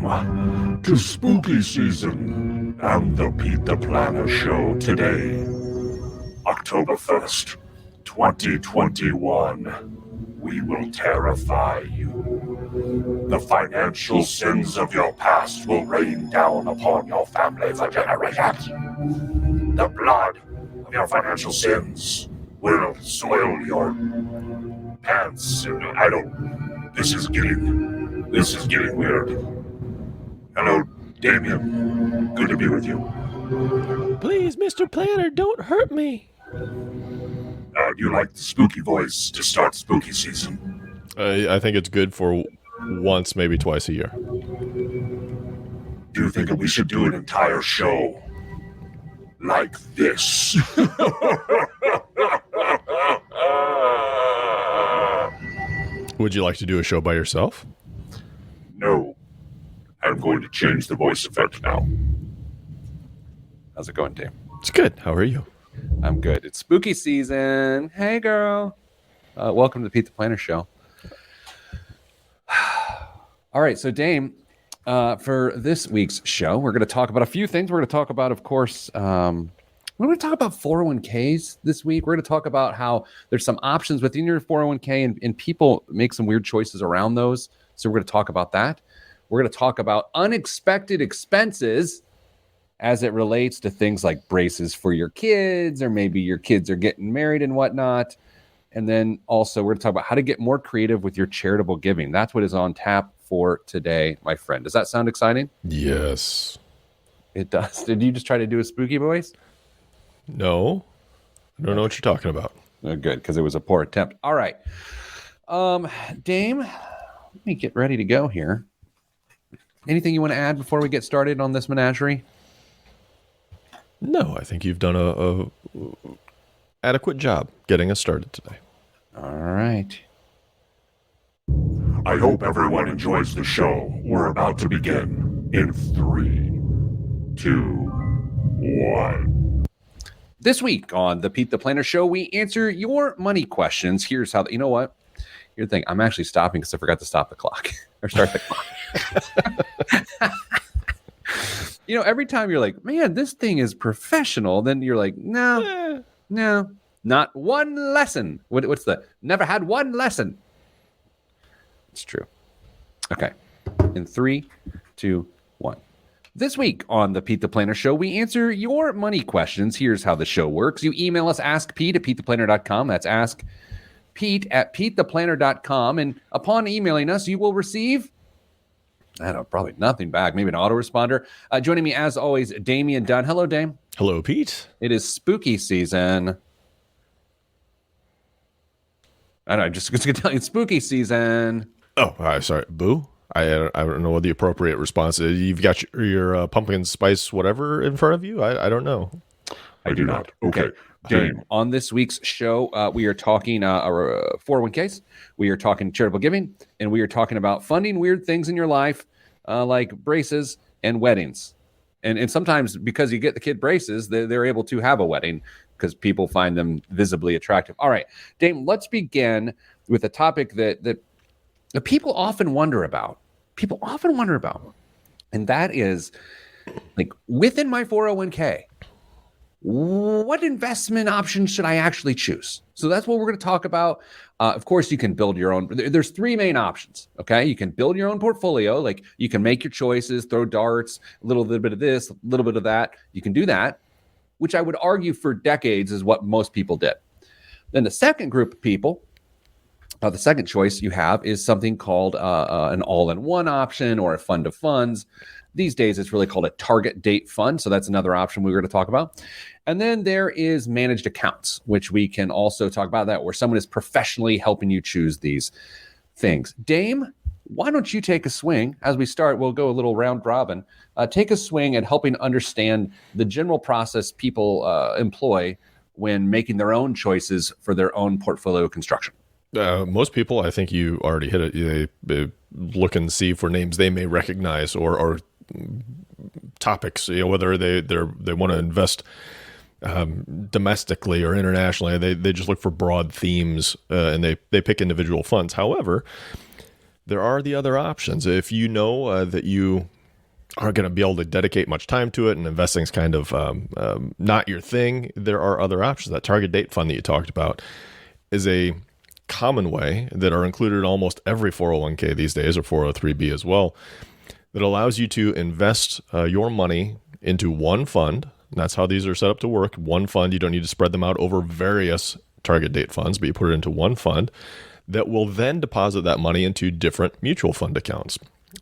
Welcome to Spooky Season and the Pete the Planner Show today, October 1st, 2021. We will terrify you. The financial sins of your past will rain down upon your family for generations. The blood of your financial sins will soil your pants. This is getting weird. Hello, Damien. Good to be with you. Please, Mr. Planner, don't hurt me. You like the spooky voice to start spooky season? I think it's good for once, maybe twice a year. Do you think that we should do an entire show like this? Would you like to do a show by yourself? No. I'm going to change the voice effect now. How's it going, Dave? It's good. How are you? I'm good. It's spooky season. Hey, girl. Welcome to the Pete the Planner Show. All right, so Dame, for this week's show, we're going to talk about a few things. We're going to talk about, of course, we're going to talk about 401ks this week. We're going to talk about how there's some options within your 401k and people make some weird choices around those. So we're going to talk about that. We're going to talk about unexpected expenses as it relates to things like braces for your kids, or maybe your kids are getting married and whatnot. And then also we're going to talk about how to get more creative with your charitable giving. That's what is on tap for today, my friend. Does that sound exciting? Yes. It does. Did you just try to do a spooky voice? No. I don't know what you're talking about. Oh, good, because it was a poor attempt. All right. Dame, let me get ready to go here. Anything you want to add before we get started on this menagerie? No, I think you've done a adequate job getting us started today. All right. I hope everyone enjoys the show. We're about to begin in 3, 2, 1. This week on the Pete the Planner Show, we answer your money questions. Here's how, you know what? Here's the thing. I'm actually stopping because I forgot to stop the clock or start the clock. You know, every time you're like, man, this thing is professional. Then you're like, no, not one lesson. What's the never had one lesson? It's true. Okay. In 3, 2, 1. This week on the Pete the Planner Show, we answer your money questions. Here's how the show works. You email us, askpete@petetheplanner.com. That's askpete@petetheplanner.com. And upon emailing us, you will receive, I don't know, probably nothing back, maybe an autoresponder. Joining me, as always, Damian Dunn. Hello, Dame. Hello, Pete. It is spooky season. I don't know, just going to tell you, it's spooky season. Oh, sorry. Boo? I don't know what the appropriate response is. You've got your pumpkin spice whatever in front of you? I don't know. I do not. Okay. Dame. On this week's show, we are talking 401ks, we are talking charitable giving, and we are talking about funding weird things in your life, like braces and weddings. And sometimes because you get the kid braces, they're able to have a wedding because people find them visibly attractive. All right, Dame, let's begin with a topic that people often wonder about. And that is, like, within my 401k, what investment options should I actually choose? So that's what we're going to talk about. Of course, you can build your own. There's 3 main options. Okay. You can build your own portfolio. Like, you can make your choices, throw darts, a little bit of this, a little bit of that. You can do that, which I would argue for decades is what most people did. Then the second group of people, the second choice you have is something called an all-in-one option or a fund of funds. These days, it's really called a target date fund. So that's another option we're going to talk about. And then there is managed accounts, which we can also talk about, that where someone is professionally helping you choose these things. Dame, why don't you take a swing? As we start, we'll go a little round robin. Take a swing at helping understand the general process people employ when making their own choices for their own portfolio construction. Most people, I think you already hit it. They look and see for names they may recognize or topics, whether they want to invest domestically or internationally. They just look for broad themes and they pick individual funds. However, there are the other options. If you know that you aren't going to be able to dedicate much time to it and investing's kind of not your thing, there are other options. That target date fund that you talked about is a common way that are included in almost every 401k these days, or 403b as well, that allows you to invest your money into one fund. And that's how these are set up to work. One fund, you don't need to spread them out over various target date funds, but you put it into one fund that will then deposit that money into different mutual fund accounts.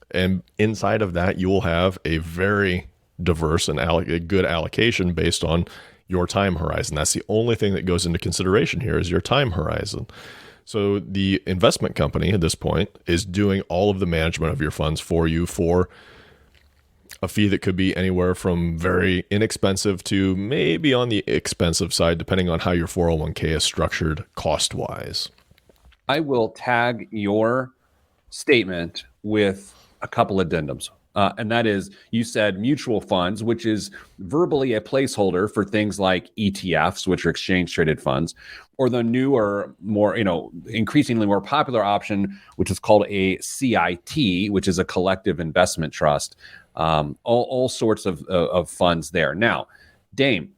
And inside of that, you will have a very diverse and a good allocation based on your time horizon. That's the only thing that goes into consideration here is your time horizon. So the investment company at this point is doing all of the management of your funds for you for a fee that could be anywhere from very inexpensive to maybe on the expensive side, depending on how your 401k is structured cost-wise. I will tag your statement with a couple addendums. And that is, you said mutual funds, which is verbally a placeholder for things like ETFs, which are exchange traded funds, or the newer, more, increasingly more popular option, which is called a CIT, which is a collective investment trust. All sorts of funds there. Now, Dame,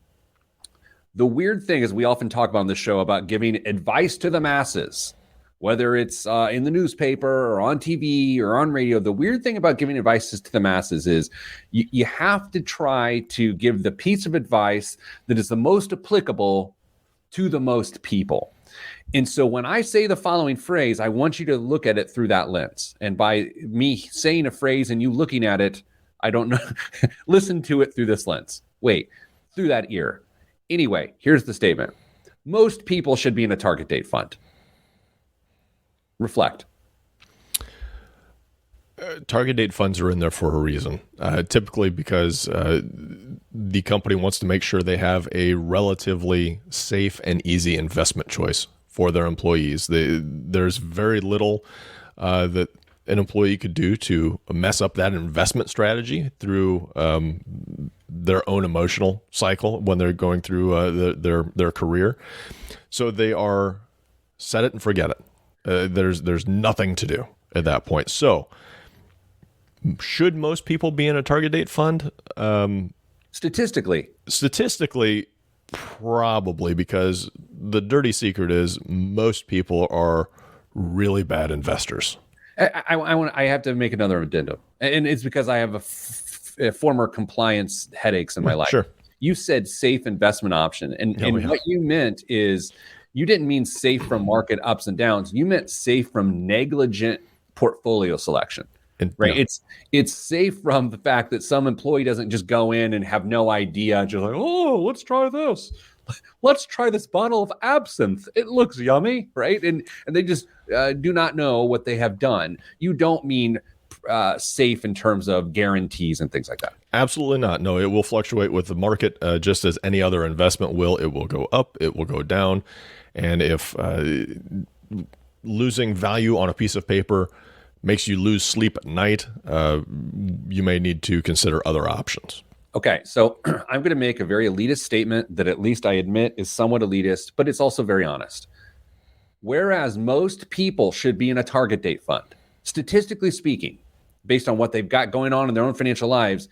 the weird thing is we often talk about on this show about giving advice to the masses, whether it's in the newspaper or on TV or on radio. The weird thing about giving advice to the masses is you have to try to give the piece of advice that is the most applicable to the most people. And so when I say the following phrase, I want you to look at it through that lens. And by me saying a phrase and you looking at it, I don't know, listen to it through this lens. Wait, through that ear. Anyway, here's the statement. Most people should be in a target date fund. Reflect. Target date funds are in there for a reason, typically because the company wants to make sure they have a relatively safe and easy investment choice for their employees. There's very little that an employee could do to mess up that investment strategy through their own emotional cycle when they're going through their career. So they are set it and forget it. There's nothing to do at that point. So should most people be in a target date fund? Statistically, probably, because the dirty secret is most people are really bad investors. I have to make another addendum, and it's because I have a former compliance headaches in my life. Sure. You said safe investment option, and what you meant is you didn't mean safe from market ups and downs. You meant safe from negligent portfolio selection. Right. Yeah. It's safe from the fact that some employee doesn't just go in and have no idea, just like, oh, let's try this. Let's try this bottle of absinthe. It looks yummy, right? And they just do not know what they have done. You don't mean safe in terms of guarantees and things like that. Absolutely not. No, it will fluctuate with the market just as any other investment will. It will go up, it will go down. And if losing value on a piece of paper makes you lose sleep at night, you may need to consider other options. Okay, so I'm going to make a very elitist statement that at least I admit is somewhat elitist, but it's also very honest. Whereas most people should be in a target date fund, statistically speaking, based on what they've got going on in their own financial lives,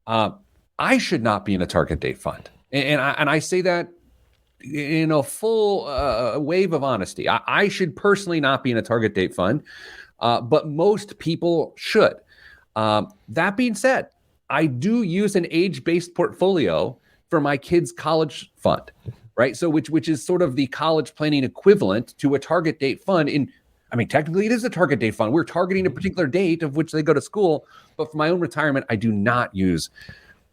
I should not be in a target date fund. And I say that in a full wave of honesty. I should personally not be in a target date fund, but most people should. That being said, I do use an age-based portfolio for my kids' college fund, right? So which is sort of the college planning equivalent to a target date fund. Technically it is a target date fund. We're targeting a particular date of which they go to school, but for my own retirement, I do not use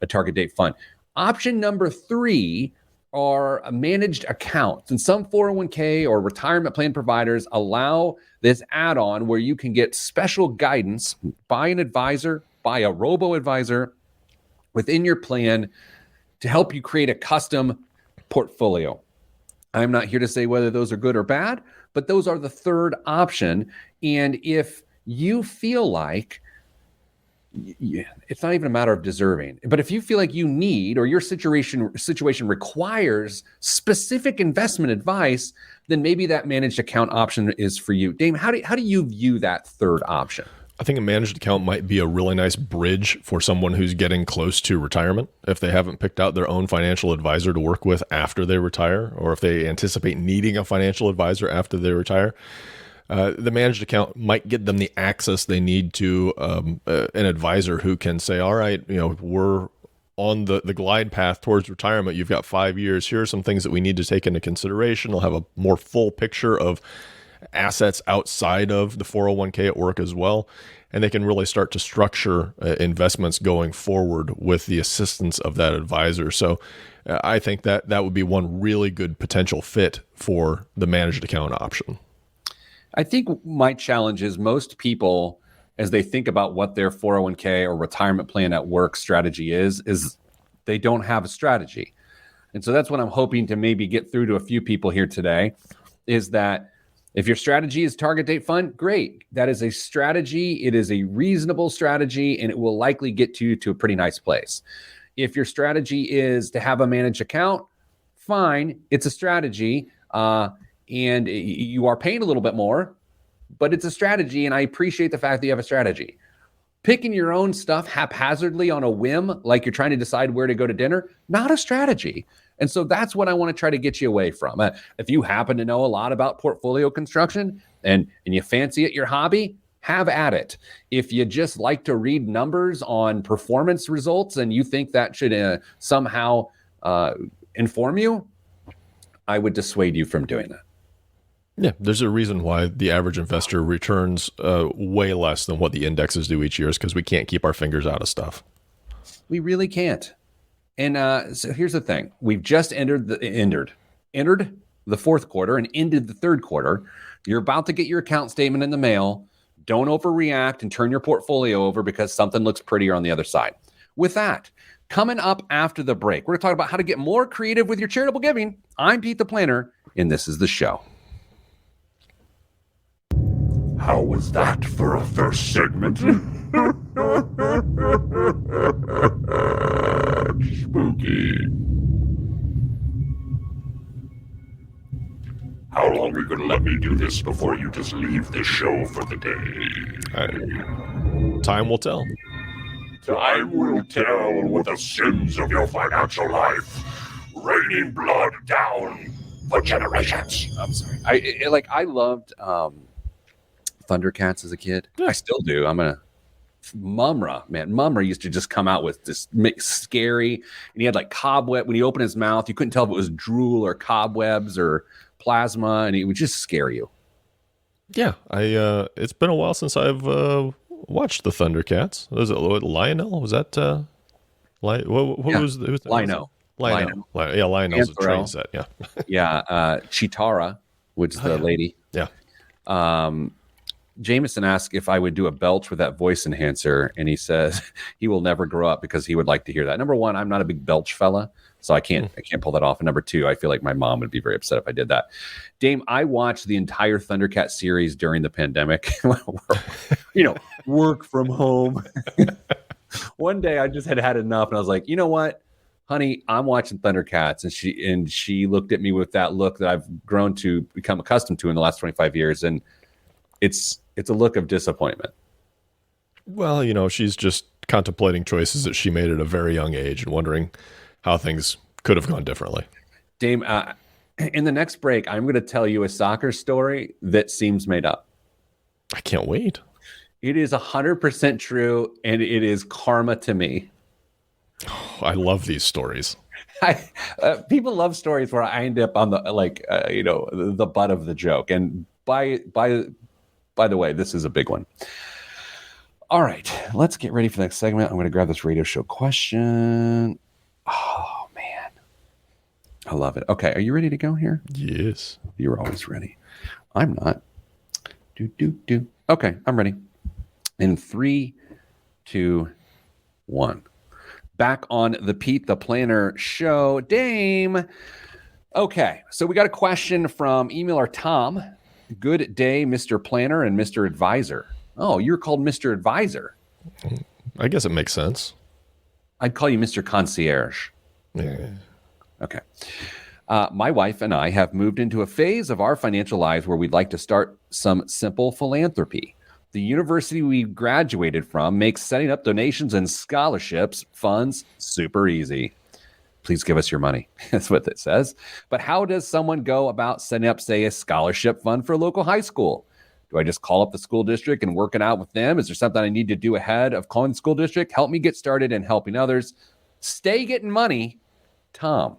a target date fund. Option number 3 are managed accounts, and some 401k or retirement plan providers allow this add-on where you can get special guidance by an advisor, by a robo-advisor within your plan to help you create a custom portfolio. I'm not here to say whether those are good or bad, but those are the third option. And if you feel like it's not even a matter of deserving, but if you feel like you need, or your situation requires specific investment advice, then maybe that managed account option is for you. Dame, how do you view that third option? I think a managed account might be a really nice bridge for someone who's getting close to retirement. If they haven't picked out their own financial advisor to work with after they retire, or if they anticipate needing a financial advisor after they retire, the managed account might get them the access they need to an advisor who can say, all right, we're on the glide path towards retirement. You've got 5 years. Here are some things that we need to take into consideration. They'll have a more full picture of assets outside of the 401k at work as well. And they can really start to structure investments going forward with the assistance of that advisor. So I think that would be one really good potential fit for the managed account option. I think my challenge is most people, as they think about what their 401k or retirement plan at work strategy is they don't have a strategy. And so that's what I'm hoping to maybe get through to a few people here today, is that if your strategy is target date fund, great. That is a strategy. It is a reasonable strategy, and it will likely get you to a pretty nice place. If your strategy is to have a managed account, fine. It's a strategy, and you are paying a little bit more, but it's a strategy, and I appreciate the fact that you have a strategy. Picking your own stuff haphazardly on a whim, like you're trying to decide where to go to dinner, not a strategy. And so that's what I want to try to get you away from. If you happen to know a lot about portfolio construction and you fancy it your hobby, have at it. If you just like to read numbers on performance results and you think that should somehow inform you, I would dissuade you from doing that. Yeah, there's a reason why the average investor returns way less than what the indexes do each year, is because we can't keep our fingers out of stuff. We really can't. And so here's the thing. We've just entered the fourth quarter and ended the third quarter. You're about to get your account statement in the mail. Don't overreact and turn your portfolio over because something looks prettier on the other side. With that, coming up after the break, we're going to talk about how to get more creative with your charitable giving. I'm Pete the Planner, and this is the show. How was that for a first segment? Spooky. How long are you going to let me do this before you just leave the show for the day? Time will tell. Time will tell with the sins of your financial life, raining blood down for generations. I'm sorry. I loved Thundercats as a kid. Yeah. I still do. Mumra used to just come out with this scary, and he had like cobweb. When he opened his mouth, you couldn't tell if it was drool or cobwebs or plasma, and it would just scare you. Yeah, it's been a while since I've watched the Thundercats. Was it Lionel? Was that what was it? Was Lionel. Yeah, Lionel's a train set. Yeah. Yeah, Chitara, which is the lady. Yeah. Jameson asked if I would do a belch with that voice enhancer, and he says he will never grow up because he would like to hear that. Number one, I'm not a big belch fella, so I can't pull that off. And number two, I feel like my mom would be very upset if I did that. Dame, I watched the entire Thundercat series during the pandemic. Work from home. One day I just had enough, and I was like, you know what, honey, I'm watching Thundercats, and she looked at me with that look that I've grown to become accustomed to in the last 25 years, and it's a look of disappointment. Well, she's just contemplating choices that she made at a very young age and wondering how things could have gone differently. Dame, in the next break, I'm going to tell you a soccer story that seems made up. I can't wait. It is 100% true, and it is karma to me. Oh, I love these stories. People love stories where I end up on the butt of the joke. And by the way, this is a big one. All right, let's get ready for the next segment. I'm going to grab this radio show question. Oh, man. I love it. Okay, are you ready to go here? Yes. You're always ready. I'm not. Okay, I'm ready. In 3, 2, 1. Back on the Pete the Planner show. Dame. Okay, so we got a question from emailer Tom. Good day, Mr. Planner and Mr. Advisor. Oh, you're called Mr. Advisor. I guess it makes sense. I'd call you Mr. Concierge. Yeah. Okay. My wife and I have moved into a phase of our financial lives where we'd like to start some simple philanthropy. the university we graduated from makes setting up donations and scholarships funds super easy. Please give us your money. That's what it says. But how does someone go about setting up, say, a scholarship fund for a local high school? Do I just call up the school district and work it out with them? Is there something I need to do ahead of calling the school district? Help me get started in helping others. Stay getting money, Tom.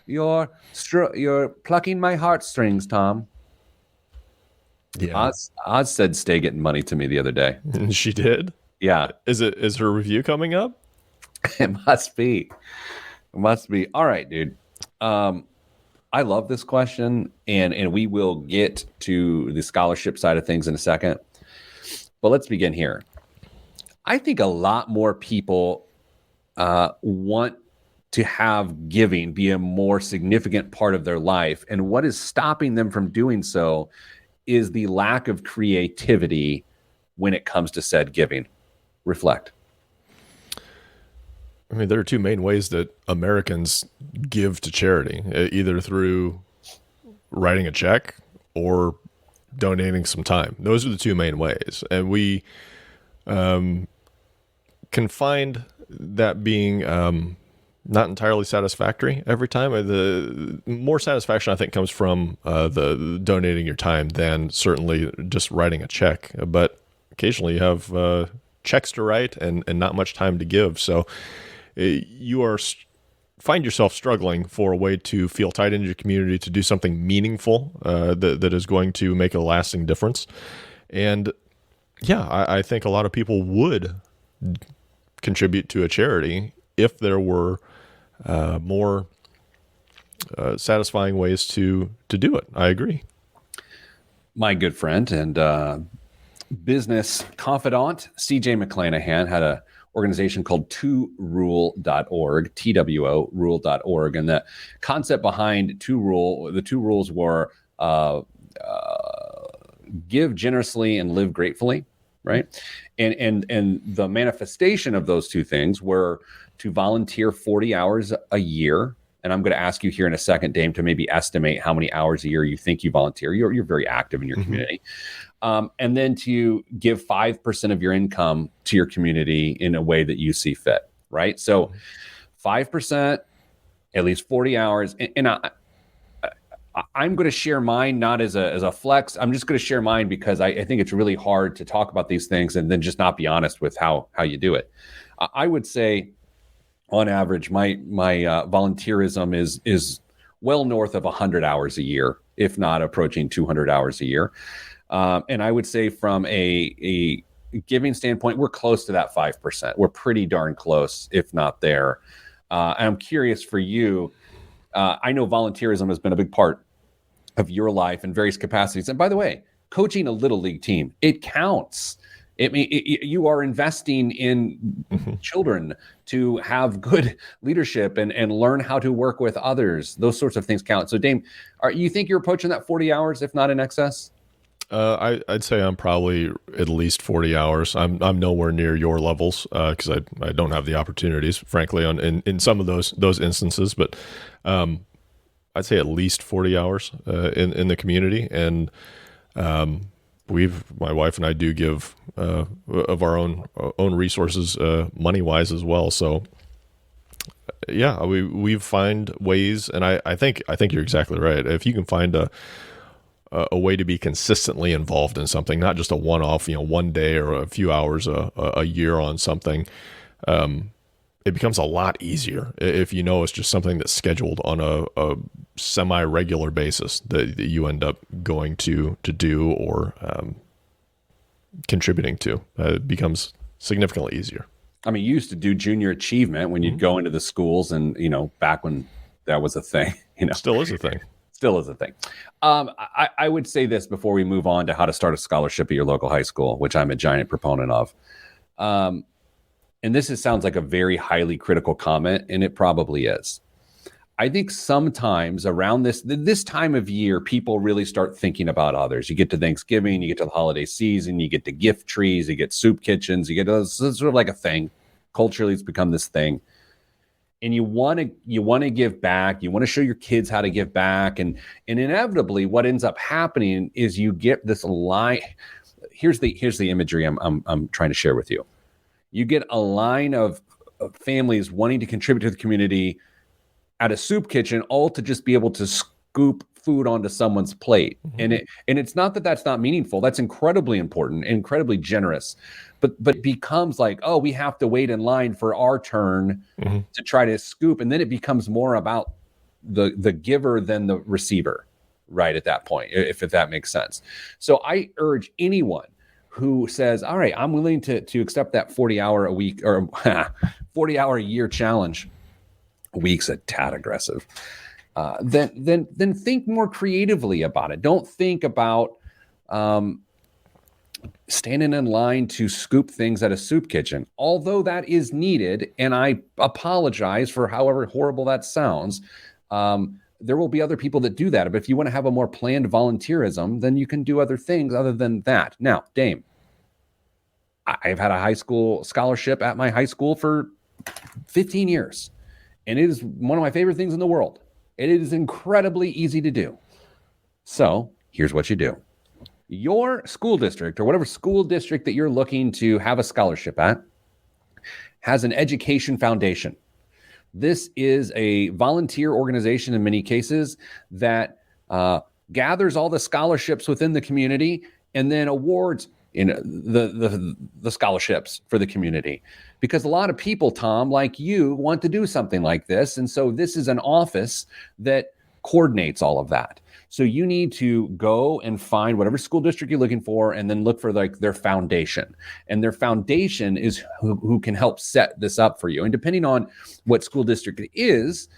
You're plucking my heartstrings, Tom. Yeah. Oz said stay getting money to me the other day. She did? Yeah. Is her review coming up? It must be. It must be. All right, dude. I love this question, and we will get to the scholarship side of things in a second. But let's begin here. I think a lot more people want to have giving be a more significant part of their life. And what is stopping them from doing so is the lack of creativity when it comes to said giving. Reflect. I mean, there are two main ways that Americans give to charity, either through writing a check or donating some time. Those are the two main ways. And we can find that being not entirely satisfactory every time. The more satisfaction, I think, comes from the donating your time than certainly just writing a check. But occasionally you have checks to write and not much time to give. So you find yourself struggling for a way to feel tied into your community, to do something meaningful that is going to make a lasting difference. And yeah, I think a lot of people would contribute to a charity if there were more satisfying ways to do it. I agree. My good friend and business confidant, CJ McClanahan, had a organization called TwoRule.org, TWO, rule.org. And the concept behind the two rules were give generously and live gratefully, right? And the manifestation of those two things were to volunteer 40 hours a year. And I'm going to ask you here in a second, Dame, to maybe estimate how many hours a year you think you volunteer. You're very active in your community. And then to give 5% of your income to your community in a way that you see fit, right? So 5%, at least 40 hours. And I'm going to share mine not as a flex. I'm just going to share mine because I think it's really hard to talk about these things and then just not be honest with how you do it. I would say, on average, my volunteerism is well north of 100 hours a year, if not approaching 200 hours a year. And I would say from a giving standpoint, we're close to that 5%. We're pretty darn close, if not there. And I'm curious for you. I know volunteerism has been a big part of your life in various capacities. And by the way, coaching a little league team, it counts. You are investing in children to have good leadership and learn how to work with others. Those sorts of things count. So, Dame, you think you're approaching that 40 hours, if not in excess? I'd say I'm probably at least 40 hours. I'm nowhere near your levels because I don't have the opportunities, frankly, in some of those instances. But I'd say at least 40 hours in the community, and my wife and I do give of our own resources money wise as well. So yeah, we find ways, and I think you're exactly right. If you can find a way to be consistently involved in something, not just a one-off, one day or a few hours a year on something, it becomes a lot easier if you know it's just something that's scheduled on a semi-regular basis that you end up going to do or contributing to. It becomes significantly easier. I mean, you used to do junior achievement when you'd go into the schools and, back when that was a thing. Still is a thing. Still is a thing. I would say this before we move on to how to start a scholarship at your local high school, which I'm a giant proponent of. And this sounds like a very highly critical comment, and it probably is. I think sometimes around this time of year, people really start thinking about others. You get to Thanksgiving, you get to the holiday season, you get to gift trees, you get soup kitchens, you get sort of like a thing. Culturally, it's become this thing. and you want to give back. You want to show your kids how to give back, and inevitably, what ends up happening is you get this line. Here's the imagery I'm trying to share with you. You get a line of families wanting to contribute to the community at a soup kitchen, all to just be able to scoop food onto someone's plate. And it's not that that's not meaningful. That's incredibly important, incredibly generous. But it becomes like, oh, we have to wait in line for our turn to try to scoop. And then it becomes more about the giver than the receiver, right, at that point, if that makes sense. So I urge anyone who says, all right, I'm willing to accept that 40-hour a week or 40-hour a year challenge. A week's a tad aggressive. Then think more creatively about it. Don't think about standing in line to scoop things at a soup kitchen, although that is needed. And I apologize for however horrible that sounds. There will be other people that do that. But if you want to have a more planned volunteerism, then you can do other things other than that. Now, Dame, I've had a high school scholarship at my high school for 15 years. And it is one of my favorite things in the world. It is incredibly easy to do. So here's what you do. Your school district, or whatever school district that you're looking to have a scholarship at, has an education foundation. This is a volunteer organization in many cases that gathers all the scholarships within the community and then awards the scholarships for the community. Because a lot of people, Tom, like you, want to do something like this. And so this is an office that coordinates all of that. So you need to go and find whatever school district you're looking for and then look for like their foundation. And their foundation is who can help set this up for you. And depending on what school district it is,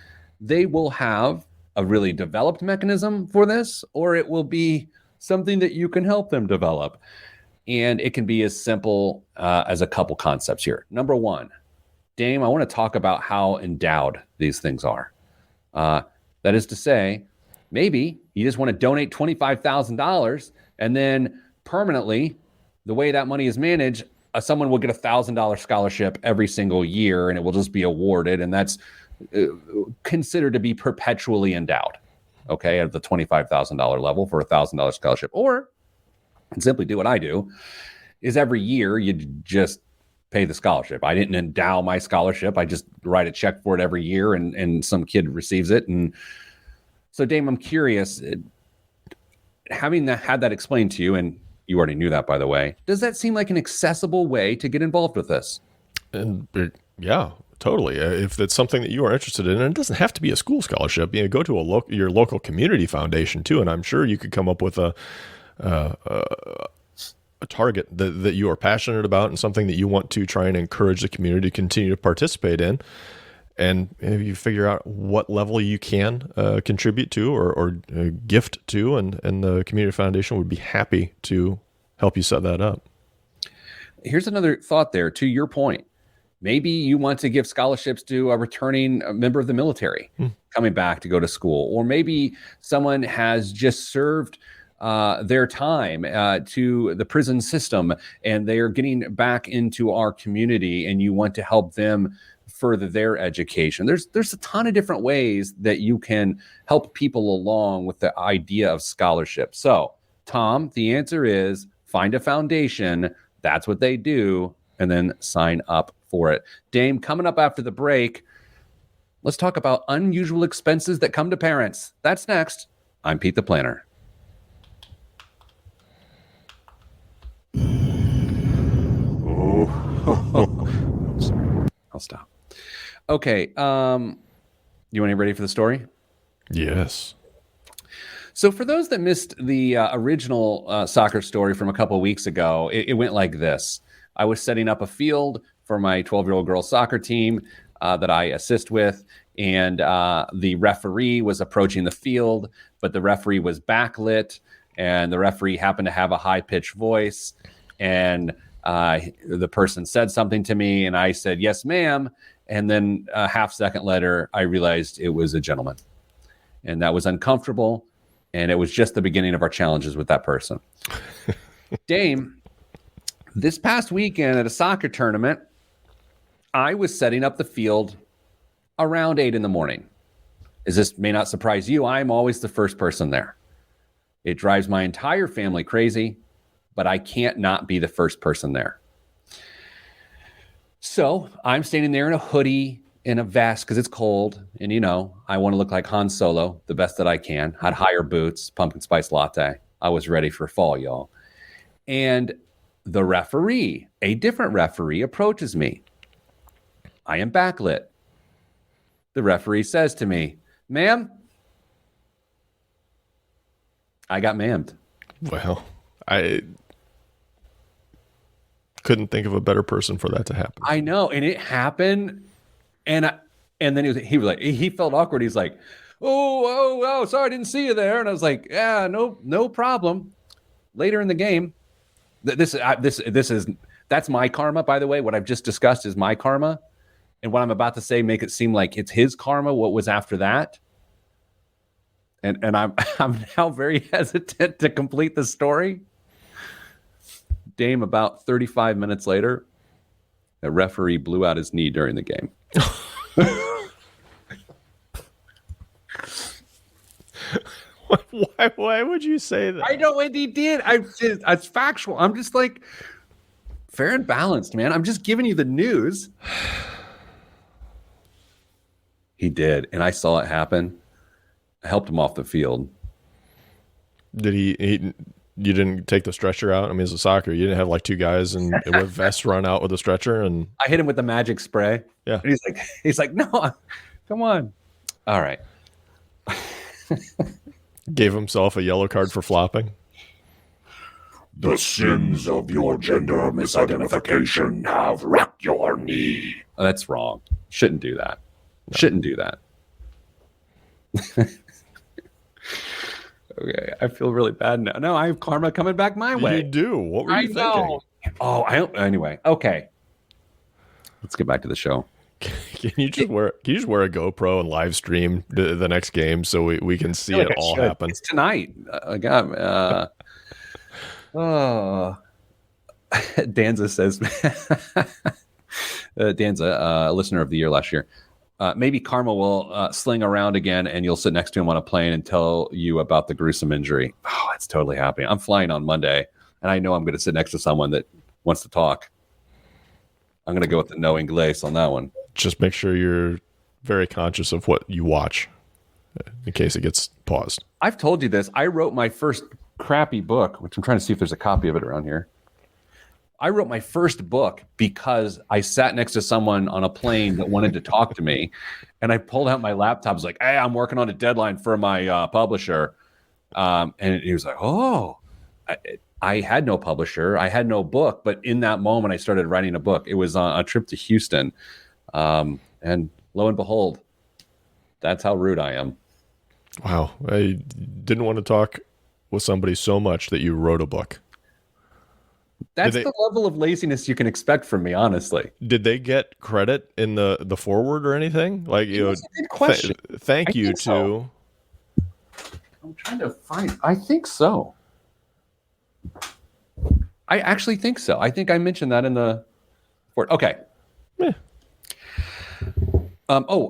they will have a really developed mechanism for this, or it will be something that you can help them develop. And it can be as simple as a couple concepts here. Number one, Dame, I want to talk about how endowed these things are. That is to say, maybe you just want to donate $25,000 and then permanently, the way that money is managed, someone will get a $1,000 scholarship every single year and it will just be awarded. And that's considered to be perpetually endowed, okay, at the $25,000 level for a $1,000 scholarship. Or and simply do what I do, is every year you just pay the scholarship. I didn't endow my scholarship. I just write a check for it every year and some kid receives it. And so, Dame, I'm curious, having had that explained to you, and you already knew that, by the way, does that seem like an accessible way to get involved with this? And yeah, totally. If it's something that you are interested in, and it doesn't have to be a school scholarship, go to your local community foundation too. And I'm sure you could come up with a target that you are passionate about and something that you want to try and encourage the community to continue to participate in. And you figure out what level you can contribute to or gift to, and the community foundation would be happy to help you set that up. Here's another thought there to your point. Maybe you want to give scholarships to a returning member of the military coming back to go to school, or maybe someone has just served their time to the prison system and they are getting back into our community and you want to help them further their education. There's a ton of different ways that you can help people along with the idea of scholarship. So, Tom, the answer is find a foundation. That's what they do. And then sign up for it. Dame, coming up after the break, let's talk about unusual expenses that come to parents. That's next. I'm Pete the Planner. Sorry. I'll stop. Okay. You want to get ready for the story? Yes. So for those that missed the original soccer story from a couple of weeks ago, it went like this. I was setting up a field for my 12-year-old girls soccer team that I assist with, and the referee was approaching the field, but the referee was backlit, and the referee happened to have a high-pitched voice, and the person said something to me, and I said, "Yes, ma'am." And then a half second later, I realized it was a gentleman. And that was uncomfortable. And it was just the beginning of our challenges with that person. Dame, this past weekend at a soccer tournament, I was setting up the field around 8 in the morning. As this may not surprise you, I'm always the first person there. It drives my entire family crazy, but I can't not be the first person there. So I'm standing there in a hoodie, in a vest, because it's cold. And, you know, I want to look like Han Solo the best that I can. I'd higher boots, pumpkin spice latte. I was ready for fall, y'all. And the referee, a different referee, approaches me. I am backlit. The referee says to me, "Ma'am." I got ma'amed. Well, I couldn't think of a better person for that to happen. I know, and it happened, and then he was like, he felt awkward. He's like, "Oh, sorry, I didn't see you there." And I was like, "Yeah, no problem." Later in the game, that's my karma. By the way, what I've just discussed is my karma, and what I'm about to say make it seem like it's his karma. What was after that? And I'm now very hesitant to complete the story. Dame, about 35 minutes later, the referee blew out his knee during the game. Why would you say that? I know, and he did. It's factual. I'm just like, fair and balanced, man. I'm just giving you the news. He did, and I saw it happen. I helped him off the field. Did he you didn't take the stretcher out? I mean, it's a soccer. You didn't have like two guys with vests run out with a stretcher, and I hit him with the magic spray. Yeah, and he's like, "No, come on." All right. Gave himself a yellow card for flopping. The sins of your gender misidentification have wrecked your knee. Oh, that's wrong. Shouldn't do that. No. Shouldn't do that. Okay, I feel really bad now. No, I have karma coming back my way. You do. What were you thinking? Oh, anyway. Okay. Let's get back to the show. Can you just wear a GoPro and live stream the next game so we can see it all happen? It's tonight. Danza says, Danza, a listener of the year last year. Maybe karma will sling around again and you'll sit next to him on a plane and tell you about the gruesome injury. Oh, it's totally happening. I'm flying on Monday and I know I'm going to sit next to someone that wants to talk. I'm going to go with the no Inglés on that one. Just make sure you're very conscious of what you watch in case it gets paused. I've told you this. I wrote my first crappy book, which I'm trying to see if there's a copy of it around here. I wrote my first book because I sat next to someone on a plane that wanted to talk to me. And I pulled out my laptop. I was like, "Hey, I'm working on a deadline for my publisher." And he was like, "Oh." I had no publisher. I had no book. But in that moment, I started writing a book. It was on a trip to Houston. And lo and behold, that's how rude I am. Wow. I didn't want to talk with somebody so much that you wrote a book. That's the level of laziness you can expect from me, honestly. Did they get credit in the foreword or anything? Like, you know, that's a good question. Thank you to. So. I'm trying to find. I think so. I actually think so. I think I mentioned that in the. Okay. Yeah.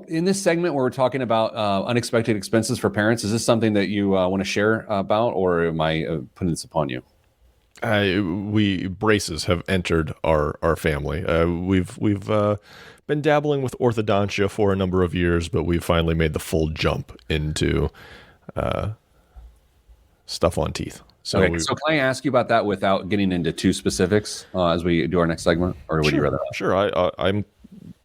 In this segment where we're talking about unexpected expenses for parents, is this something that you want to share about, or am I putting this upon you? We braces have entered our family. We've been dabbling with orthodontia for a number of years, but we've finally made the full jump into stuff on teeth. So, so can I ask you about that without getting into too specifics as we do our next segment, or would you rather? Sure, I'm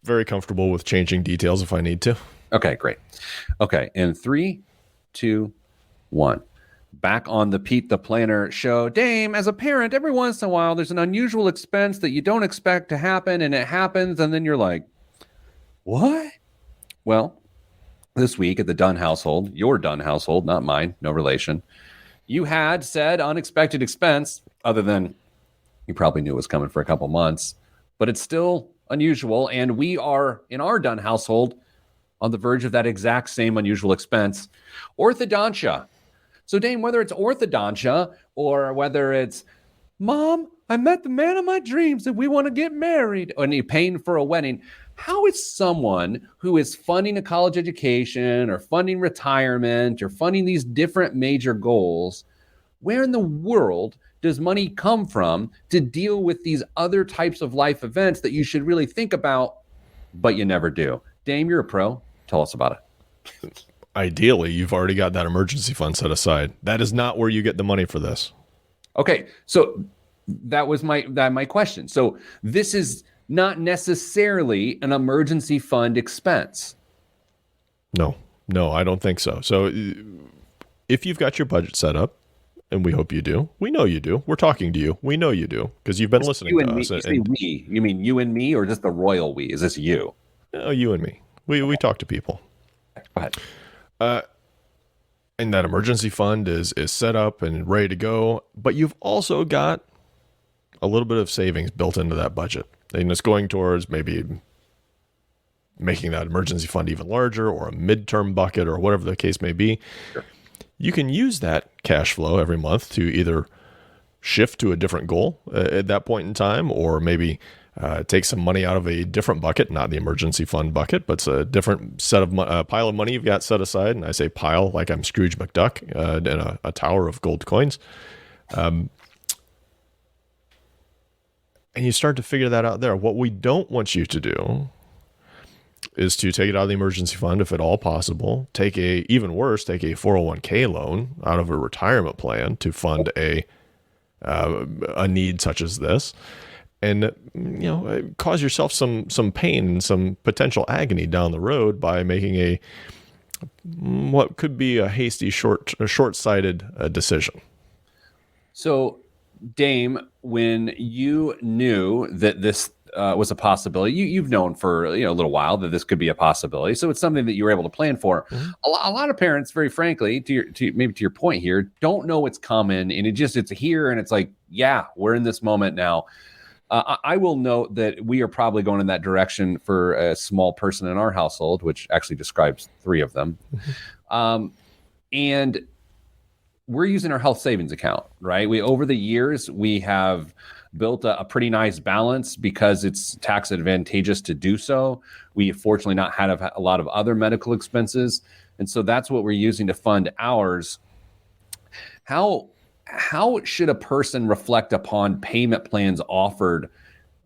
very comfortable with changing details if I need to. Okay, great. Okay, in 3, 2, 1. Back on the Pete the Planner show. Dame, as a parent, every once in a while, there's an unusual expense that you don't expect to happen, and it happens, and then you're like, what? Well, this week at the Dunn household, your Dunn household, not mine, no relation, you had said unexpected expense, other than you probably knew it was coming for a couple months, but it's still unusual, and we are, in our Dunn household, on the verge of that exact same unusual expense, orthodontia. So, Dame, whether it's orthodontia or whether it's, Mom, I met the man of my dreams and we want to get married. And you're paying for a wedding. How is someone who is funding a college education or funding retirement or funding these different major goals, where in the world does money come from to deal with these other types of life events that you should really think about, but you never do? Dame, you're a pro. Tell us about it. Ideally, you've already got that emergency fund set aside. That is not where you get the money for this. Okay, so that was my question. So this is not necessarily an emergency fund expense. No, I don't think so. So if you've got your budget set up, and we hope you do, we know you do. We're talking to you. We know you do because you've been listening to us. You say we. You mean you and me, or just the royal we? Is this you? No, you and me. We talk to people. Go ahead. And that emergency fund is set up and ready to go, but you've also got a little bit of savings built into that budget. And it's going towards maybe making that emergency fund even larger, or a midterm bucket, or whatever the case may be. Sure. You can use that cash flow every month to either shift to a different goal at that point in time, or maybe take some money out of a different bucket, not the emergency fund bucket, but it's a different set of pile of money you've got set aside. And I say pile like I'm Scrooge McDuck in a tower of gold coins. And you start to figure that out there. What we don't want you to do is to take it out of the emergency fund, if at all possible. Even worse, take a 401k loan out of a retirement plan to fund a need such as this, and cause yourself some pain and some potential agony down the road by making what could be a hasty, short-sighted decision. So, Dame, when you knew that this was a possibility, you've known for a little while that this could be a possibility. So it's something that you were able to plan for. Mm-hmm. A lot of parents, very frankly, maybe to your point here, don't know it's coming, and it's here, and it's like, yeah, we're in this moment now. I will note that we are probably going in that direction for a small person in our household, which actually describes 3 of them. Mm-hmm. And we're using our health savings account, right? Over the years, we have built a pretty nice balance because it's tax advantageous to do so. We fortunately not had a lot of other medical expenses. And so that's what we're using to fund ours. How should a person reflect upon payment plans offered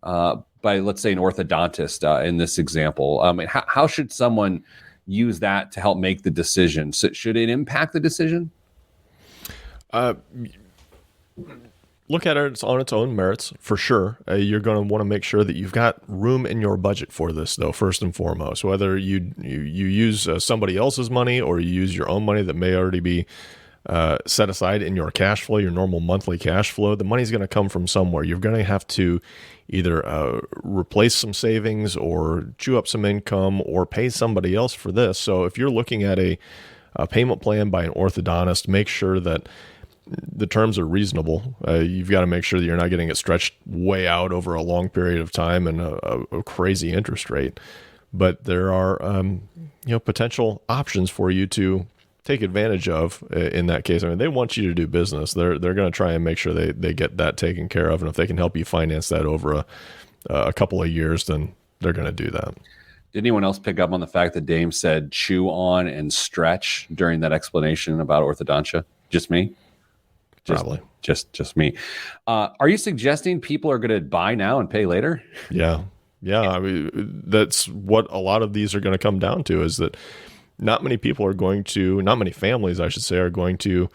by, let's say, an orthodontist in this example? How should someone use that to help make the decision? So should it impact the decision? Look at it on its own merits, for sure. You're going to want to make sure that you've got room in your budget for this, though, first and foremost. Whether you use somebody else's money or you use your own money that may already be set aside in your cash flow, your normal monthly cash flow, the money's going to come from somewhere. You're going to have to either replace some savings or chew up some income or pay somebody else for this. So if you're looking at a payment plan by an orthodontist, make sure that the terms are reasonable. You've got to make sure that you're not getting it stretched way out over a long period of time and a crazy interest rate. But there are potential options for you to take advantage of in that case. I mean, they want you to do business. They're going to try and make sure they get that taken care of. And if they can help you finance that over a couple of years, then they're going to do that. Did anyone else pick up on the fact that Dame said chew on and stretch during that explanation about orthodontia? Just me? Probably. Just me. Are you suggesting people are going to buy now and pay later? Yeah. I mean, that's what a lot of these are going to come down to, is that not many families, I should say, are going to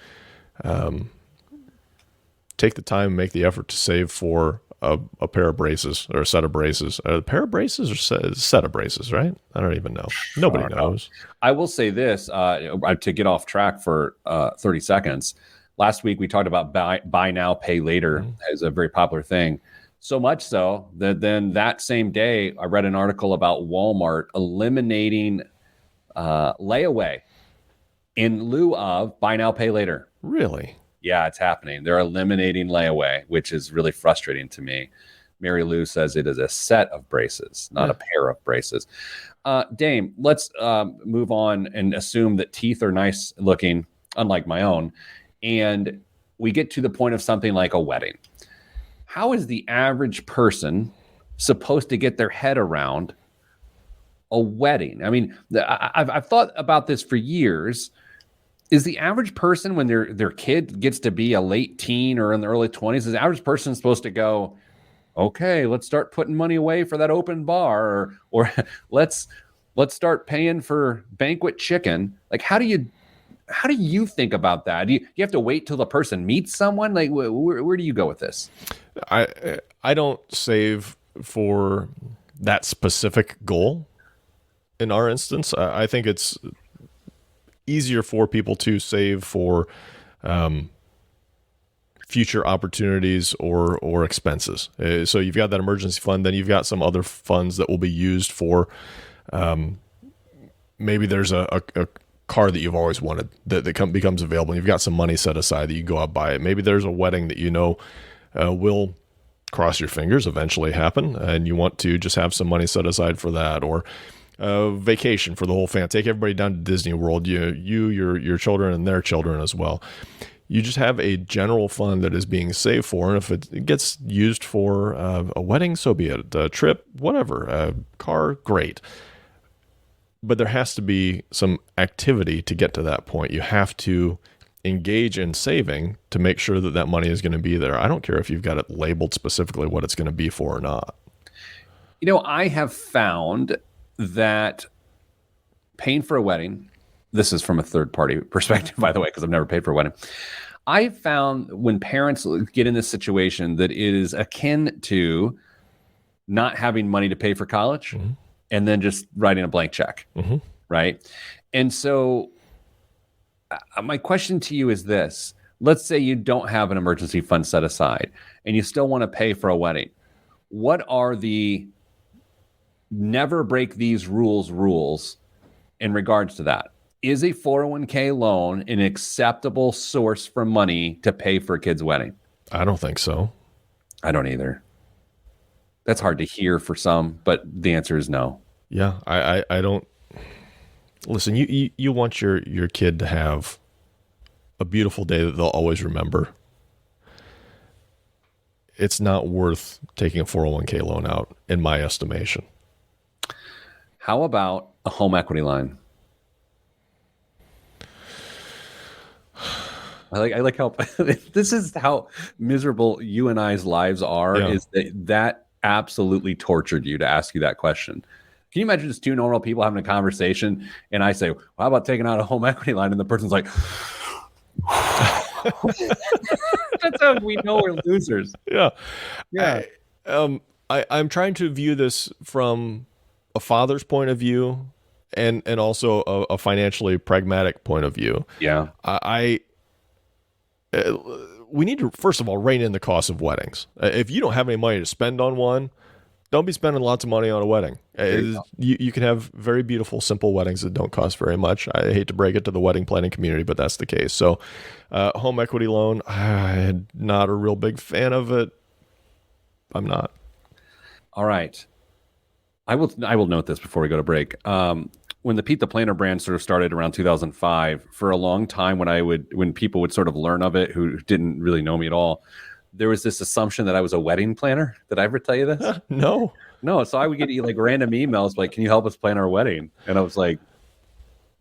take the time and make the effort to save for a pair of braces or a set of braces. A pair of braces or a set of braces, right? I don't even know. Nobody knows. I will say this, to get off track for 30 seconds. Last week, we talked about buy now, pay later as a very popular thing. So much so that then that same day, I read an article about Walmart eliminating layaway in lieu of buy now, pay later. Really? Yeah, it's happening. They're eliminating layaway, which is really frustrating to me. Mary Lou says it is a set of braces, not a pair of braces. Dame, let's move on and assume that teeth are nice looking, unlike my own. And we get to the point of something like a wedding. how is the average person supposed to get their head around a wedding? I mean, I've thought about this for years. Is the average person, when their kid gets to be a late teen or in the early 20s, is the average person supposed to go, okay, let's start putting money away for that open bar, or let's start paying for banquet chicken? Like, how do you think about that? Do you have to wait till the person meets someone? Like, where do you go with this? I don't save for that specific goal. In our instance, I think it's easier for people to save for future opportunities or expenses. So you've got that emergency fund, then you've got some other funds that will be used for maybe there's a car that you've always wanted that becomes available. You've got some money set aside that you go out and buy it. Maybe there's a wedding that you know will, cross your fingers, eventually happen, and you want to just have some money set aside for that, or vacation for the whole family. Take everybody down to Disney World, your children and their children as well. You just have a general fund that is being saved for, and if it gets used for a wedding, so be it. A trip, whatever, a car, great. But there has to be some activity to get to that point. You have to engage in saving to make sure that that money is going to be there. I don't care if you've got it labeled specifically what it's going to be for or not. You know, I have found that paying for a wedding, this is from a third party perspective, by the way, because I've never paid for a wedding. I found when parents get in this situation that it is akin to not having money to pay for college and then just writing a blank check, right? And so my question to you is this. Let's say you don't have an emergency fund set aside and you still want to pay for a wedding. What are the never break these rules in regards to that? Is a 401k loan an acceptable source for money to pay for a kid's wedding? I don't think so. I don't either. That's hard to hear for some, but the answer is no. Yeah, I don't. Listen, you want your kid to have a beautiful day that they'll always remember. It's not worth taking a 401k loan out, in my estimation. How about a home equity line? I like how this is how miserable you and I's lives are. Yeah. Is that absolutely tortured you to ask you that question? Can you imagine just two normal people having a conversation and I say, well, how about taking out a home equity line? And the person's like, that's how we know we're losers. Yeah. Yeah. I'm trying to view this from a father's point of view and also a financially pragmatic point of view. Yeah. We need to, first of all, rein in the cost of weddings. If you don't have any money to spend on one, don't be spending lots of money on a wedding. You can have very beautiful, simple weddings that don't cost very much. I hate to break it to the wedding planning community, but that's the case. So home equity loan, I'm not a real big fan of it. I'm not. All right. I will note this before we go to break. When the Pete the Planner brand sort of started around 2005, for a long time when people would sort of learn of it who didn't really know me at all, there was this assumption that I was a wedding planner. Did I ever tell you this? No. So I would get like random emails like, can you help us plan our wedding? And I was like,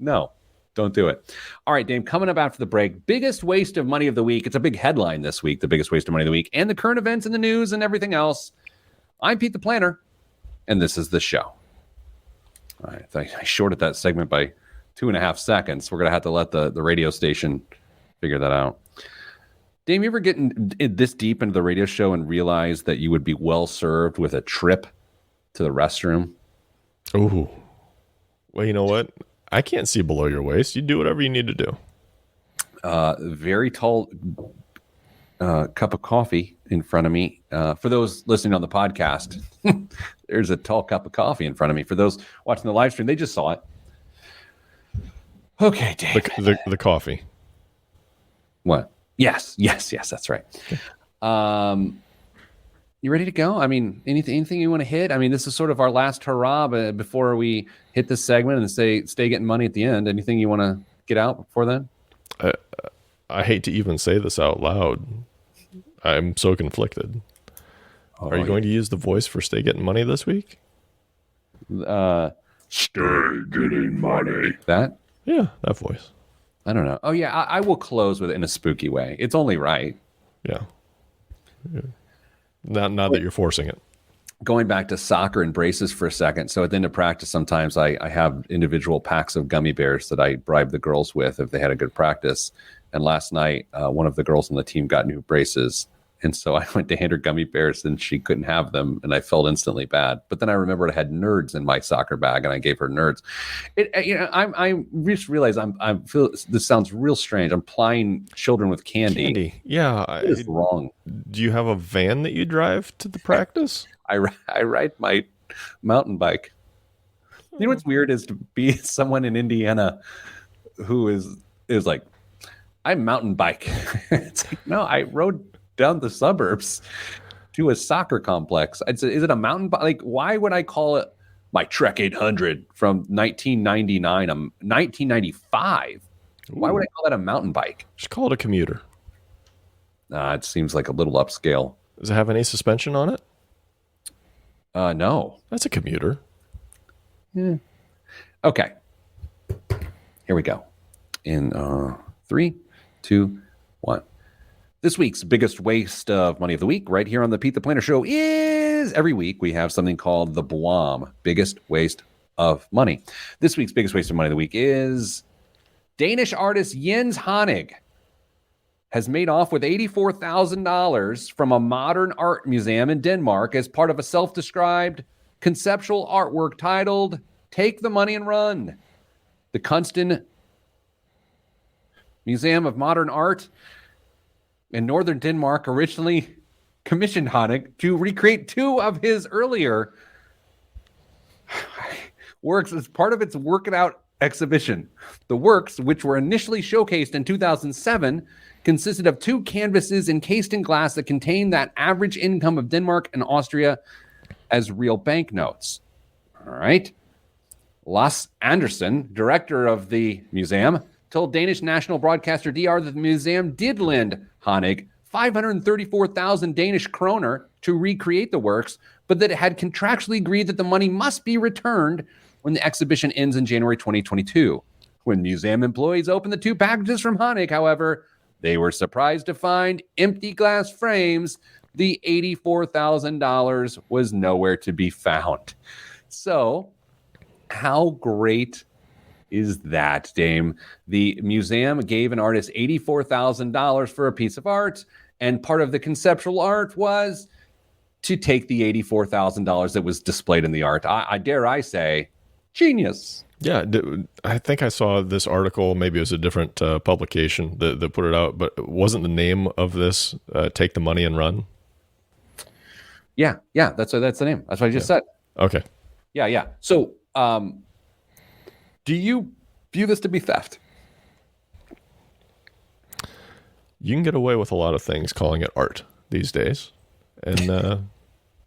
no, don't do it. All right, Dame, coming up after the break, biggest waste of money of the week. It's a big headline this week, the biggest waste of money of the week, and the current events in the news and everything else. I'm Pete the Planner, and this is the show. All right, I shorted that segment by 2.5 seconds. We're going to have to let the radio station figure that out. Dame, you ever get this deep into the radio show and realize that you would be well served with a trip to the restroom? Ooh. Well, you know what? I can't see below your waist. You do whatever you need to do. Very tall cup of coffee in front of me. For those listening on the podcast, there's a tall cup of coffee in front of me. For those watching the live stream, they just saw it. Okay, Dave. The coffee. What? Yes, that's right. Okay. You ready to go? I mean, anything you want to hit? I mean, this is sort of our last hurrah before we hit this segment and stay getting money at the end. Anything you want to get out before then? I hate to even say this out loud. I'm so conflicted. Are you going to use the voice for Stay Getting Money this week? Stay getting money. That? Yeah, that voice. I don't know. Oh, yeah, I will close with it in a spooky way. It's only right. Yeah. Not that you're forcing it. Going back to soccer and braces for a second. So at the end of practice, sometimes I have individual packs of gummy bears that I bribe the girls with if they had a good practice. And last night, one of the girls on the team got new braces. And so I went to hand her gummy bears and she couldn't have them. And I felt instantly bad. But then I remembered I had Nerds in my soccer bag and I gave her Nerds. I just realized I feel this sounds real strange. I'm plying children with candy. Yeah. It is wrong. Do you have a van that you drive to the practice? I ride my mountain bike. You know what's weird is to be someone in Indiana who is like, I mountain bike. It's like, no, I rode down the suburbs to a soccer complex. Is it a mountain bike? Like, why would I call it my Trek 800 from 1999, 1995? Why would I call that a mountain bike? Just call it a commuter. It seems like a little upscale. Does it have any suspension on it? No. That's a commuter. Okay. Here we go. In 3, 2, 1. This week's biggest waste of money of the week, right here on the Pete the Planner Show, is every week we have something called the BWOM, biggest waste of money. This week's biggest waste of money of the week is Danish artist Jens Honig has made off with $84,000 from a modern art museum in Denmark as part of a self-described conceptual artwork titled Take the Money and Run. The Kunsten Museum of Modern Art in northern Denmark originally commissioned Honig to recreate 2 of his earlier works as part of its Work It Out exhibition. The works, which were initially showcased in 2007, consisted of 2 canvases encased in glass that contained that average income of Denmark and Austria as real banknotes. All right. Lasse Andersen, director of the museum, told Danish national broadcaster DR that the museum did lend Honig 534,000 Danish kroner to recreate the works, but that it had contractually agreed that the money must be returned when the exhibition ends in January 2022. When museum employees opened the 2 packages from Honig, however, they were surprised to find empty glass frames. The $84,000 was nowhere to be found. So, how great is that, Dame? The museum gave an artist $84,000 for a piece of art, and part of the conceptual art was to take the $84,000 that was displayed in the art. I dare I say, genius. Yeah, I think I saw this article. Maybe it was a different publication that put it out, but wasn't the name of this Take the Money and Run? Yeah, that's the name. That's what I just said. Okay. Yeah. So, do you view this to be theft? You can get away with a lot of things calling it art these days. And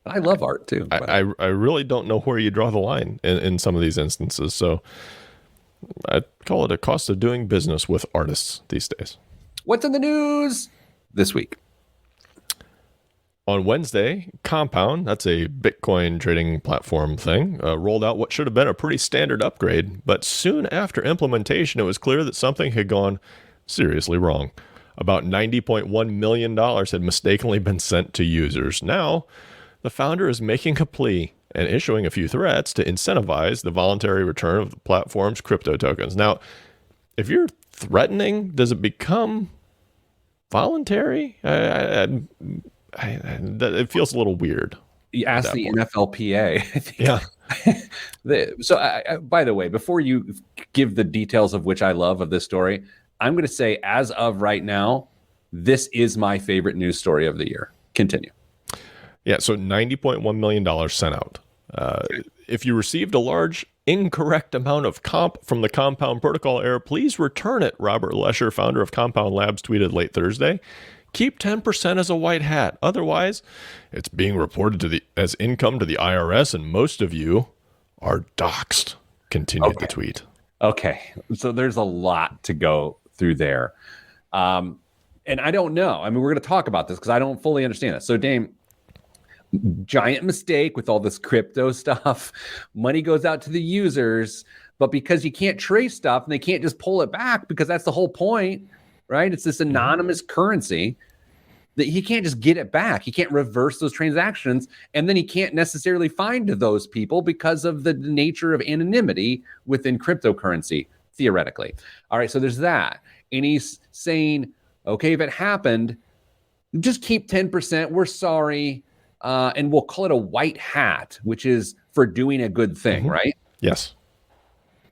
I love art too. I really don't know where you draw the line in some of these instances. So I call it a cost of doing business with artists these days. What's in the news this week? On Wednesday, Compound, that's a Bitcoin trading platform thing, rolled out what should have been a pretty standard upgrade. But soon after implementation, it was clear that something had gone seriously wrong. About $90.1 million had mistakenly been sent to users. Now, the founder is making a plea and issuing a few threats to incentivize the voluntary return of the platform's crypto tokens. Now, if you're threatening, does it become voluntary? It feels a little weird. You ask the NFLPA. I think. Yeah. So, by the way, before you give the details of which I love of this story, I'm going to say, as of right now, this is my favorite news story of the year. Continue. Yeah, so $90.1 million sent out. If you received a large incorrect amount of comp from the Compound protocol error, please return it, Robert Lesher, founder of Compound Labs, tweeted late Thursday. Keep 10% as a white hat. Otherwise, it's being reported as income to the IRS, and most of you are doxxed, continued the tweet. Okay, so there's a lot to go through there. And I don't know. I mean, we're going to talk about this because I don't fully understand it. So, Dame, giant mistake with all this crypto stuff. Money goes out to the users, but because you can't trace stuff and they can't just pull it back, because that's the whole point, right? It's this anonymous currency that he can't just get it back. He can't reverse those transactions. And then he can't necessarily find those people because of the nature of anonymity within cryptocurrency, theoretically. All right, so there's that. And he's saying, okay, if it happened, just keep 10%. We're sorry. And we'll call it a white hat, which is for doing a good thing, right? Yes.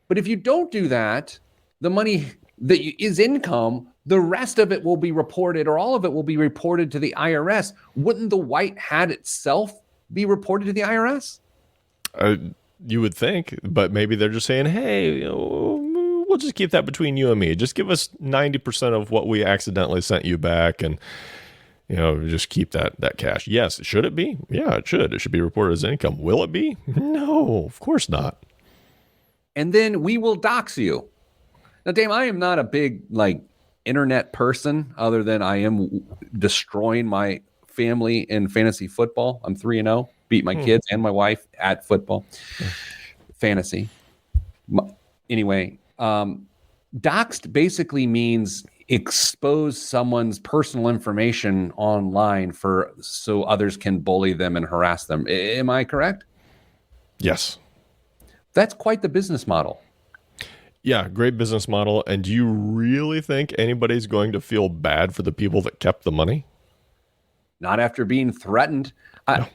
But if you don't do that, the money that is income, the rest of it will be reported, or all of it will be reported to the IRS. Wouldn't the white hat itself be reported to the IRS? You would think, but maybe they're just saying, hey, we'll just keep that between you and me. Just give us 90% of what we accidentally sent you back, and just keep that cash. Yes. Should it be? Yeah, it should. It should be reported as income. Will it be? No, of course not. And then we will dox you. Now, Dame, I am not a big internet person, other than I am destroying my family in fantasy football. I'm 3-0, beat my kids and my wife at football. Fantasy. Anyway, doxed basically means expose someone's personal information online so others can bully them and harass them. Am I correct? Yes. That's quite the business model. Yeah, great business model. And do you really think anybody's going to feel bad for the people that kept the money? Not after being threatened. No.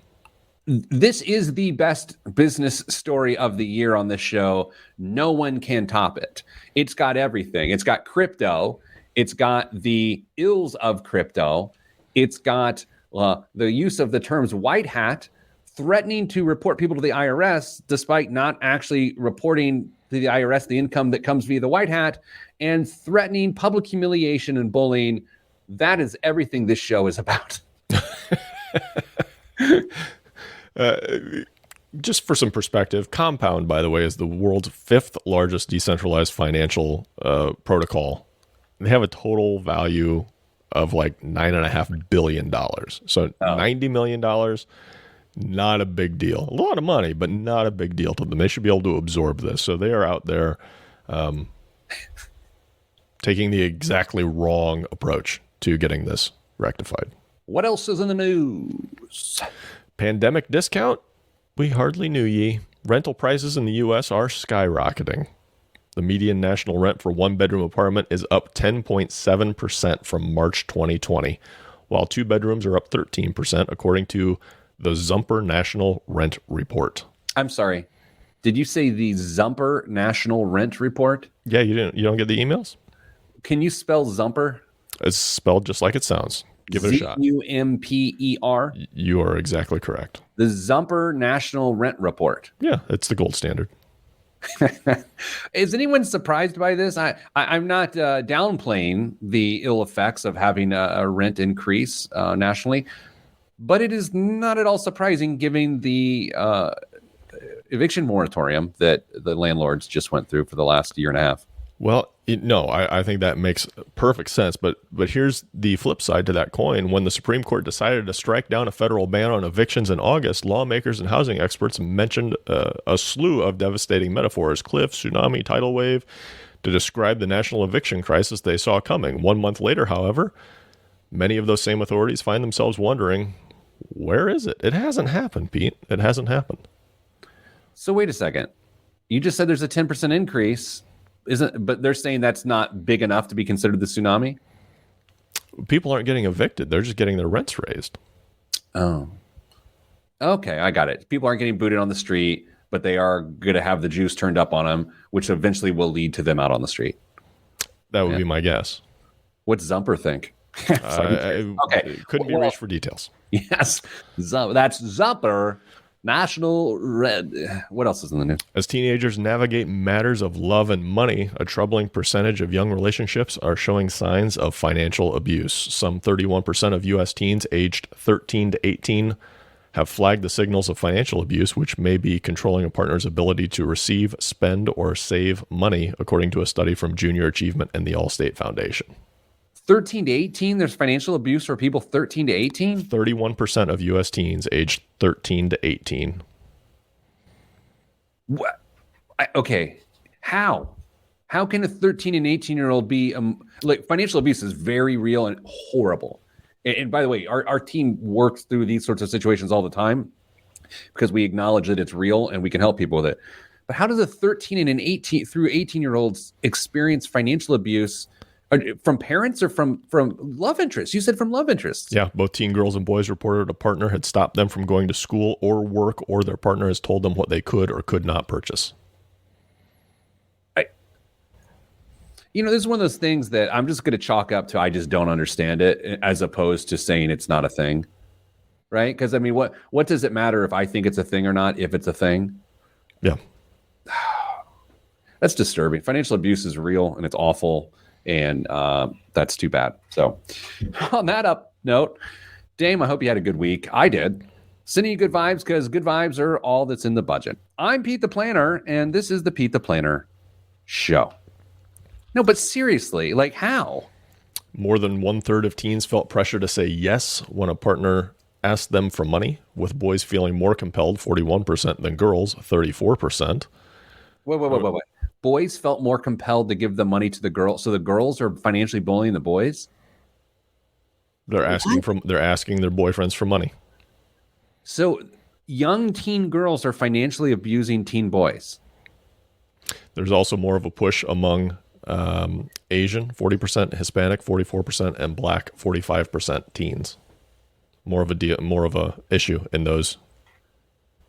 This is the best business story of the year on this show. No one can top it. It's got everything. It's got crypto. It's got the ills of crypto. It's got the use of the terms white hat, threatening to report people to the IRS despite not actually reporting to the IRS the income that comes via the white hat, and threatening public humiliation and bullying. That is everything this show is about. Just for some perspective, Compound, by the way, is the world's 5th largest decentralized financial protocol. They have a total value of $9.5 billion. So $90 million, not a big deal. A lot of money, but not a big deal to them. They should be able to absorb this. So they are out there taking the exactly wrong approach to getting this rectified. What else is in the news? Pandemic discount? We hardly knew ye. Rental prices in the U.S. are skyrocketing. The median national rent for one-bedroom apartment is up 10.7% from March 2020, while two bedrooms are up 13%, according to the Zumper National Rent Report. I'm sorry. Did you say the Zumper National Rent Report? Yeah, you don't get the emails? Can you spell Zumper? It's spelled just like it sounds. Give it a shot. Zumper. You are exactly correct. The Zumper National Rent Report. Yeah, it's the gold standard. Is anyone surprised by this? I'm not downplaying the ill effects of having a rent increase nationally, but it is not at all surprising given the eviction moratorium that the landlords just went through for the last year and a half. Well, I think that makes perfect sense. But here's the flip side to that coin. When the Supreme Court decided to strike down a federal ban on evictions in August, lawmakers and housing experts mentioned a slew of devastating metaphors, cliff, tsunami, tidal wave, to describe the national eviction crisis they saw coming. 1 month later, however, many of those same authorities find themselves wondering, where is it? It hasn't happened, Pete. It hasn't happened. So wait a second. You just said there's a 10% increase. But they're saying that's not big enough to be considered the tsunami? People aren't getting evicted. They're just getting their rents raised. Oh. Okay, I got it. People aren't getting booted on the street, but they are going to have the juice turned up on them, which eventually will lead to them out on the street. That would be my guess. What's Zumper think? Okay. Couldn't be reached for details. Yes. That's Zumper. National Red. What else is in the news? As teenagers navigate matters of love and money, a troubling percentage of young relationships are showing signs of financial abuse. Some 31% of U.S. teens aged 13 to 18 have flagged the signals of financial abuse, which may be controlling a partner's ability to receive, spend, or save money, according to a study from Junior Achievement and the Allstate Foundation. 13 to 18, there's financial abuse for people 13 to 18? 31% of U.S. teens aged 13 to 18. What? Okay. How can a 13 and 18-year-old be like, financial abuse is very real and horrible. And by the way, our team works through these sorts of situations all the time because we acknowledge that it's real and we can help people with it. But how does a 13 and an 18 through 18-year-olds experience financial abuse from parents or from love interests? You said from love interests. Yeah, both teen girls and boys reported a partner had stopped them from going to school or work, or their partner has told them what they could or could not purchase. This is one of those things that I'm just going to chalk up to I just don't understand it, as opposed to saying it's not a thing, right? Because, I mean, what does it matter if I think it's a thing or not, if it's a thing? Yeah. That's disturbing. Financial abuse is real, and it's awful, and that's too bad. So on that up note, Dame, I hope you had a good week. I did. Sending you good vibes, because good vibes are all that's in the budget. I'm Pete the Planner, and this is the Pete the Planner Show. No, but seriously, like, how? More than 1/3 of teens felt pressure to say yes when a partner asked them for money, with boys feeling more compelled, 41%, than girls, 34%. Wait. Boys felt more compelled to give the money to the girl, so the girls are financially bullying the boys? They're asking their boyfriends for money. So young teen girls are financially abusing teen boys. There's also more of a push among Asian, 40%, Hispanic, 44%, and Black, 45% teens. More of a issue in those.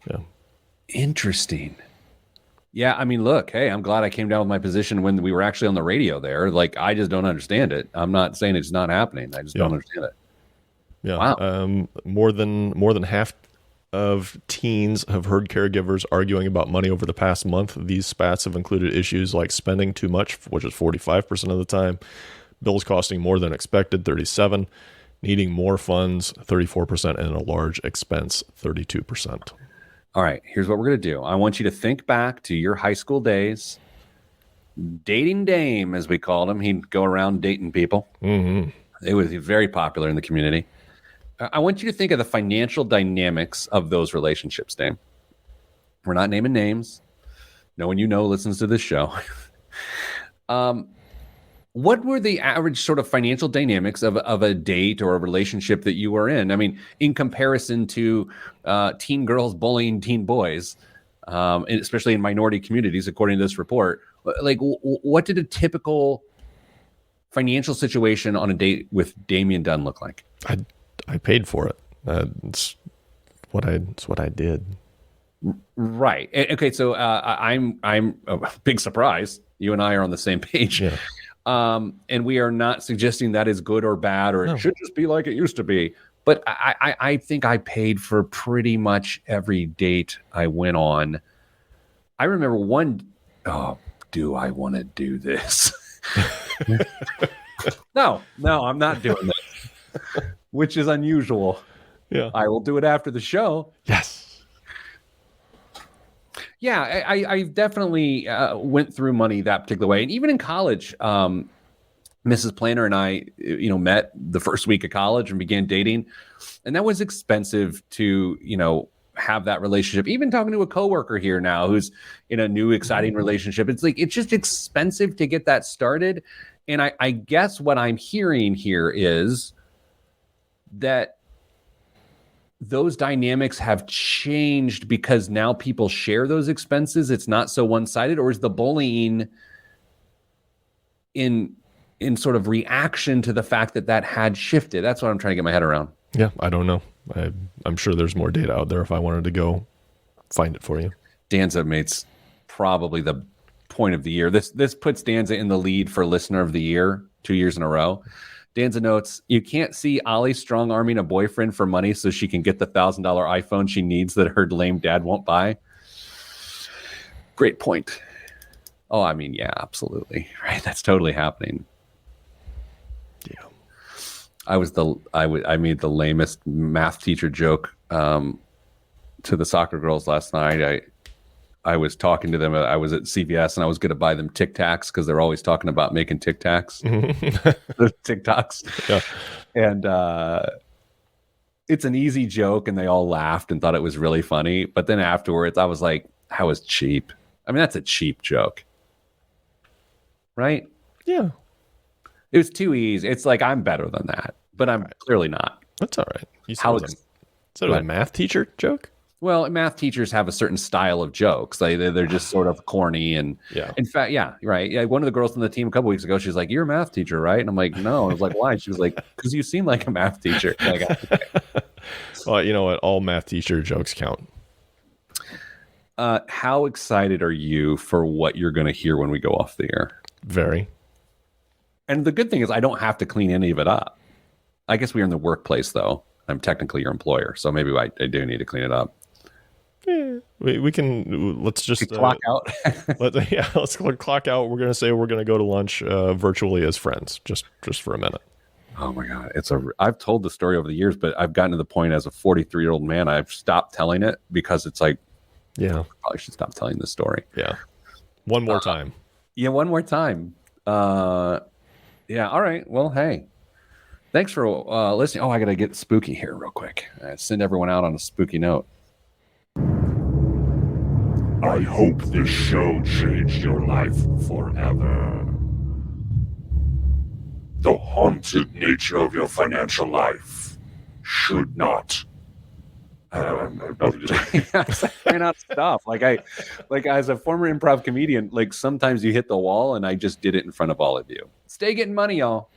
Yeah. Interesting. Yeah, I mean, look, hey, I'm glad I came down with my position when we were actually on the radio there. Like, I just don't understand it. I'm not saying it's not happening. I just don't understand it. Yeah. Wow. More than half of teens have heard caregivers arguing about money over the past month. These spats have included issues like spending too much, which is 45% of the time, bills costing more than expected, 37%, needing more funds, 34%, and a large expense, 32%. All right, here's what we're going to do. I want you to think back to your high school days. Dating Dame, as we called him. He'd go around dating people. Mm-hmm. It was very popular in the community. I want you to think of the financial dynamics of those relationships, Dame. We're not naming names. No one you know listens to this show. What were the average sort of financial dynamics of a date or a relationship that you were in? I mean, in comparison to teen girls bullying teen boys, and especially in minority communities, according to this report, like what did a typical financial situation on a date with Damian Dunn look like? I paid for it. It's what I did. Right. Okay. So I'm a big surprise. You and I are on the same page. Yeah. And we are not suggesting that is good or bad, or it should just be like it used to be. But I think I paid for pretty much every date I went on. I remember do I want to do this? No, I'm not doing this, which is unusual. Yeah. I will do it after the show. Yes. Yeah, I definitely went through money that particular way. And even in college, Mrs. Planner and I, met the first week of college and began dating. And that was expensive to, have that relationship. Even talking to a coworker here now who's in a new, exciting relationship, it's just expensive to get that started. And I guess what I'm hearing here is that those dynamics have changed because now people share those expenses. It's not so one-sided, or is the bullying in sort of reaction to the fact that had shifted? That's what I'm trying to get my head around. Yeah, I don't know. I'm sure there's more data out there if I wanted to go find it for you. Danza makes probably the point of the year. This puts Danza in the lead for listener of the year 2 years in a row. Danza notes, you can't see Ollie strong-arming a boyfriend for money so she can get the $1,000 iPhone she needs that her lame dad won't buy. Great point. Oh, I mean, yeah, absolutely. Right, that's totally happening. Yeah. I made the lamest math teacher joke to the soccer girls last night. I was talking to them. I was at CVS and I was going to buy them Tic Tacs because they're always talking about making Tic Tacs, the TikToks. Yeah. And it's an easy joke, and they all laughed and thought it was really funny. But then afterwards, I was like, "That was cheap." I mean, that's a cheap joke, right? Yeah. It was too easy. It's like I'm better than that, but I'm clearly not. That's all right. You said How it was ex- a Go ahead. math teacher joke? Well, math teachers have a certain style of jokes. They're just sort of corny. And Yeah. in fact, yeah, you're right. Yeah, one of the girls on the team a couple weeks ago, she's like, "You're a math teacher, right?" And I'm like, "No." I was like, "Why?" She was like, "Because you seem like a math teacher." I'm like, "Okay." Well, you know what? All math teacher jokes count. How excited are you for what you're going to hear when we go off the air? Very. And the good thing is, I don't have to clean any of it up. I guess we're in the workplace, though. I'm technically your employer, so maybe I do need to clean it up. Yeah. We can, let's just Clock out. let's clock out. We're going to say we're going to go to lunch virtually as friends, just for a minute. Oh my God. I've told the story over the years, but I've gotten to the point as a 43-year-old man, I've stopped telling it because it's like, Yeah. I probably should stop telling this story. Yeah. One more time. Yeah, one more time. Yeah, all right. Well, hey, thanks for listening. Oh, I got to get spooky here real quick. Send everyone out on a spooky note. I hope this show changed your life forever. The haunted nature of your financial life should not. Ran out of stuff. Like as a former improv comedian, like sometimes you hit the wall, and I just did it in front of all of you. Stay getting money, y'all.